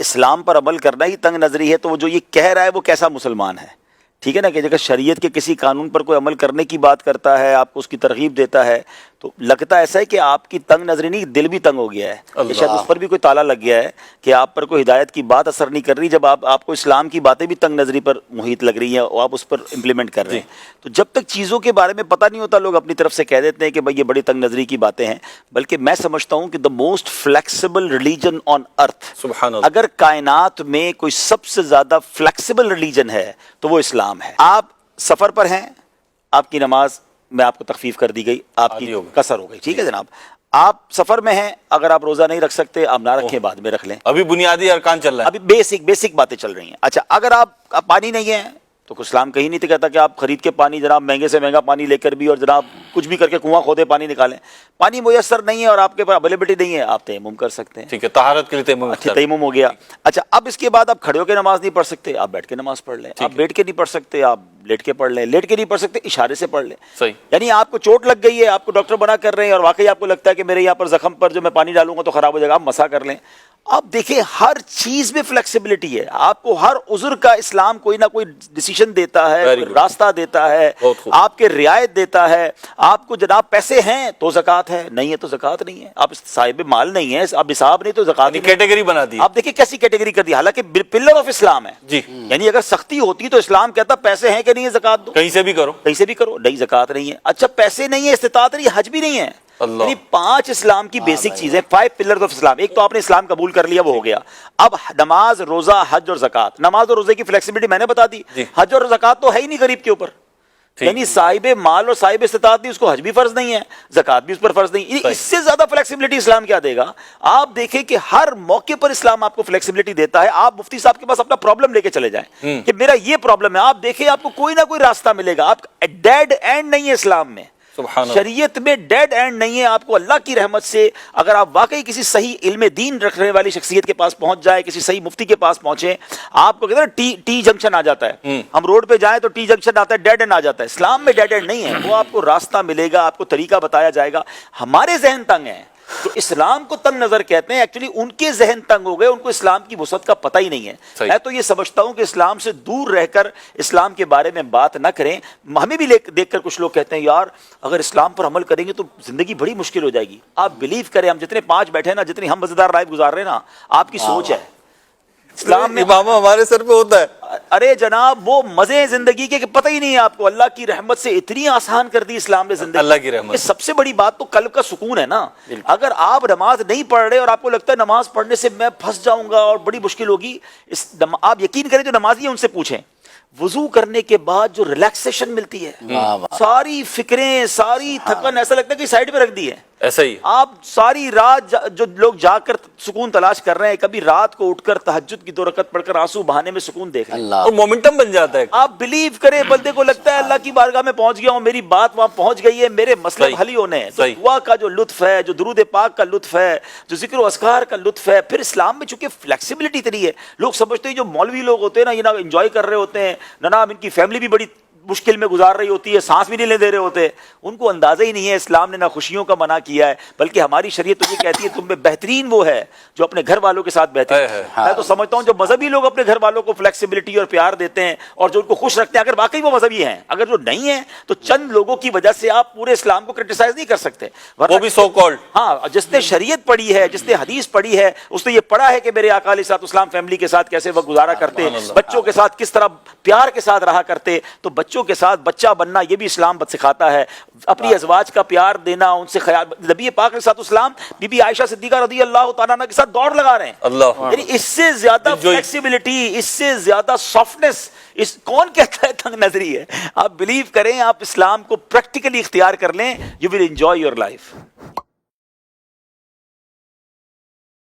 اسلام پر عمل کرنا ہی تنگ نظری ہے تو وہ جو یہ کہہ رہا ہے وہ کیسا مسلمان ہے؟ ٹھیک ہے نا، کہ اگر شریعت کے کسی قانون پر کوئی عمل کرنے کی بات کرتا ہے، آپ کو اس کی ترغیب دیتا ہے، تو لگتا ایسا ہے کہ آپ کی تنگ نظری نہیں، دل بھی تنگ ہو گیا ہے، کہ شاید اس پر بھی کوئی تالا لگ گیا ہے کہ آپ پر کوئی ہدایت کی بات اثر نہیں کر رہی، جب آپ کو اسلام کی باتیں بھی تنگ نظری پر محیط لگ رہی ہیں اور آپ اس پر امپلیمنٹ کر رہے ہیں۔ تو جب تک چیزوں کے بارے میں پتہ نہیں ہوتا، لوگ اپنی طرف سے کہہ دیتے ہیں کہ بھائی یہ بڑی تنگ نظری کی باتیں ہیں، بلکہ میں سمجھتا ہوں کہ the most flexible religion on earth, سبحان اللہ، اگر کائنات میں کوئی سب سے زیادہ فلیکسیبل ریلیجن ہے تو وہ اسلام ہے۔ آپ سفر پر ہیں، آپ کی نماز میں آپ کو تخفیف کر دی گئی، آپ کی قصر ہو گئی، ٹھیک ہے جناب، آپ سفر میں ہیں، اگر آپ روزہ نہیں رکھ سکتے آپ نہ رکھیں، بعد میں رکھ لیں، ابھی بنیادی ارکان چل رہا ہے، ابھی بیسک باتیں چل رہی ہیں۔ اچھا، اگر آپ پانی نہیں ہے تو اسلام کہیں نہیں کہتا کہ آپ خرید کے پانی، جناب مہنگے سے مہنگا پانی لے کر بھی، اور جناب کچھ بھی کر کے کنواں کھودے پانی نکالیں، پانی میسر نہیں ہے اور آپ کے پاس اویلیبلٹی نہیں ہے، آپ تیمم کر سکتے ہیں، ٹھیک ہے، طہارت کے لیے تیمم ہو گیا۔ اچھا، اب اس کے بعد آپ کھڑے ہو کے نماز نہیں پڑھ سکتے، آپ بیٹھ کے نماز پڑھ لیں، آپ بیٹھ کے نہیں پڑھ سکتے، آپ لیٹ کے پڑھ لیں، لیٹ کے نہیں پڑھ سکتے اشارے سے پڑھ لیں، صحیح، یعنی آپ کو چوٹ لگ گئی ہے، آپ کو ڈاکٹر منع کر رہے ہیں اور واقعی آپ کو لگتا ہے کہ میرے یہاں پر زخم پر جو میں پانی ڈالوں گا تو خراب ہو جائے گا، آپ مسح کر لیں۔ آپ دیکھیں ہر چیز میں فلیکسیبلٹی ہے، آپ کو ہر عذر کا اسلام کوئی نہ کوئی ڈیسیشن دیتا ہے، کوئی راستہ دیتا ہے، آپ کے رعایت دیتا ہے۔ آپ کو جناب پیسے ہیں تو زکوٰۃ ہے، نہیں ہے تو زکوٰۃ نہیں ہے، آپ صاحب مال نہیں ہے، آپ نصاب نہیں تو زکوٰۃ نہیں، کیٹیگری بنا دی، آپ دیکھیں کیسی کیٹیگری کر دی، حالانکہ پلر آف اسلام ہے جی، یعنی اگر سختی ہوتی تو اسلام کہتا پیسے ہیں کہ نہیں ہے زکوٰۃ دو، کہیں سے بھی کرو، کہیں سے بھی کرو، نہیں زکوٰۃ نہیں ہے۔ اچھا، پیسے نہیں ہے، استطاعت نہیں ہے، حج بھی نہیں ہے، یعنی 5 اسلام کی بیسک چیزیں، 5 پلرز آف اسلام۔ ایک تو آپ نے اسلام قبول کر لیا، وہ ہو گیا۔ اب نماز، روزہ، حج اور زکوٰۃ۔ نماز اور روزے کی فلیکسیبلٹی میں نے بتا دی، حج اور زکوٰۃ تو ہے ہی نہیں غریب کے اوپر، یعنی صاحب مال اور صاحب استطاعت بھی اس کو حج بھی فرض نہیں ہے، زکوٰۃ بھی اس پر فرض نہیں، اس سے زیادہ فلیکسیبلٹی اسلام کیا دے گا؟ آپ دیکھیں کہ ہر موقع پر اسلام آپ کو فلیکسیبلٹی دیتا ہے۔ آپ مفتی صاحب کے پاس اپنا پرابلم لے کے چلے جائیں کہ میرا یہ پرابلم ہے، آپ دیکھیں آپ کو کوئی نہ کوئی راستہ ملے گا۔ آپ ڈیڈ اینڈ نہیں ہے اسلام میں، شریعت میں ڈیڈ اینڈ نہیں ہے۔ آپ کو اللہ کی رحمت سے اگر آپ واقعی کسی صحیح علم دین رکھنے والی شخصیت کے پاس پہنچ جائے، کسی صحیح مفتی کے پاس پہنچے، آپ کو کہتے ہیں ٹی جنکشن آ جاتا ہے، ہم روڈ پہ جائیں تو ٹی جنکشن آتا ہے، ڈیڈ اینڈ آ جاتا ہے۔ اسلام میں ڈیڈ اینڈ نہیں ہے، وہ آپ کو راستہ ملے گا، آپ کو طریقہ بتایا جائے گا۔ ہمارے ذہن تنگ ہیں تو اسلام کو تنگ نظر کہتے ہیں، ایکچولی ان کے ذہن تنگ ہو گئے، ان کو اسلام کی وسعت کا پتہ ہی نہیں ہے۔ میں تو یہ سمجھتا ہوں کہ اسلام سے دور رہ کر اسلام کے بارے میں بات نہ کریں۔ ہمیں بھی دیکھ کر کچھ لوگ کہتے ہیں یار اگر اسلام پر عمل کریں گے تو زندگی بڑی مشکل ہو جائے گی۔ آپ بلیو کریں، ہم جتنے 5 بیٹھے ہیں نا، جتنی ہم مزیدار لائف گزار رہے ہیں نا، آپ کی سوچ ہے اسلام میں امامہ ہمارے سر پہ ہوتا ہے۔ ارے جناب وہ مزے زندگی کے کہ پتہ ہی نہیں ہے آپ کو، اللہ کی رحمت سے اتنی آسان کر دی اسلام نے زندگی، اللہ کی رحمت۔ سب سے بڑی بات تو قلب کا سکون ہے نا۔ اگر آپ نماز نہیں پڑھ رہے اور آپ کو لگتا ہے نماز پڑھنے سے میں پھنس جاؤں گا اور بڑی مشکل ہوگی، آپ یقین کریں جو نمازی ہیں ان سے پوچھیں، وضو کرنے کے بعد جو ریلیکسیشن ملتی ہے، ساری فکریں، ساری تھکن ایسا لگتا ہے کہ سائڈ پہ رکھ دی ہے، ایسا ہی آپ ساری رات جو لوگ جا کر سکون تلاش کر رہے ہیں، کبھی رات کو اٹھ کر تہجد کی 2 رکعت پڑھ کر آنسو بہانے میں سکون دیکھ رہے ہیں، اور مومنٹم بن جاتا ہے۔ آپ بلیو کریں بندے کو لگتا ہے اللہ کی بارگاہ میں پہنچ گیا ہوں، میری بات وہاں پہنچ گئی ہے، میرے مسئلے حل ہی ہونے ہیں۔ تو دعا کا جو لطف ہے، جو درود پاک کا لطف ہے، جو ذکر و اذکار کا لطف ہے، پھر اسلام میں چونکہ فلیکسیبلٹی اتنی ہے، لوگ سمجھتے ہیں جو مولوی لوگ ہوتے ہیں نا، یہ نہ انجوائے کر رہے ہوتے ہیں، نہ ان کی فیملی بھی بڑی مشکل میں گزار رہی ہوتی ہے، سانس بھی نہیں لے دے رہے ہوتے، ان کو اندازہ ہی نہیں ہے اسلام نے نہ خوشیوں کا منع کیا ہے، بلکہ ہماری شریعت تو یہ کہتی ہے تم میں بہترین وہ ہے جو اپنے گھر والوں کے ساتھ بہترین ہے۔ میں تو سمجھتا ہوں جو مذہبی لوگ اپنے گھر والوں کو فلیکسیبلٹی اور پیار دیتے ہیں اور جو ان کو خوش رکھتے ہیں، اگر واقعی وہ مذہبی ہیں، اگر جو نہیں ہیں تو چند لوگوں کی وجہ سے آپ پورے اسلام کو کرٹیسائز نہیں کر سکتے، وہ بھی سو کالڈ۔ ہاں، جس نے شریعت پڑھی ہے، جس نے حدیث پڑھی ہے، اس نے یہ پڑھا ہے کہ میرے آقا علیہ الصلوۃ والسلام فیملی کے ساتھ کیسے وقت گزارا کرتے، بچوں کے ساتھ کس طرح پیار کے ساتھ رہا کرتے، تو بچوں کے ساتھ بچہ بننا یہ بھی اسلام سکھاتا ہے، اپنی ازواج کا پیار دینا، ان سے خیال۔ نبی پاک علیہ الصلوۃ والسلام بی بی عائشہ صدیقہ رضی اللہ تعالیٰ عنہ کے ساتھ دوڑ لگا رہے ہیں، اللہ، یعنی اس سے زیادہ فلیکسیبلٹی، اس سے زیادہ سافٹنس کون کہتا ہے تنگ نظری ہے؟ آپ بلیو کریں، آپ اسلام کو پریکٹیکلی اختیار کر لیں، you will enjoy your life.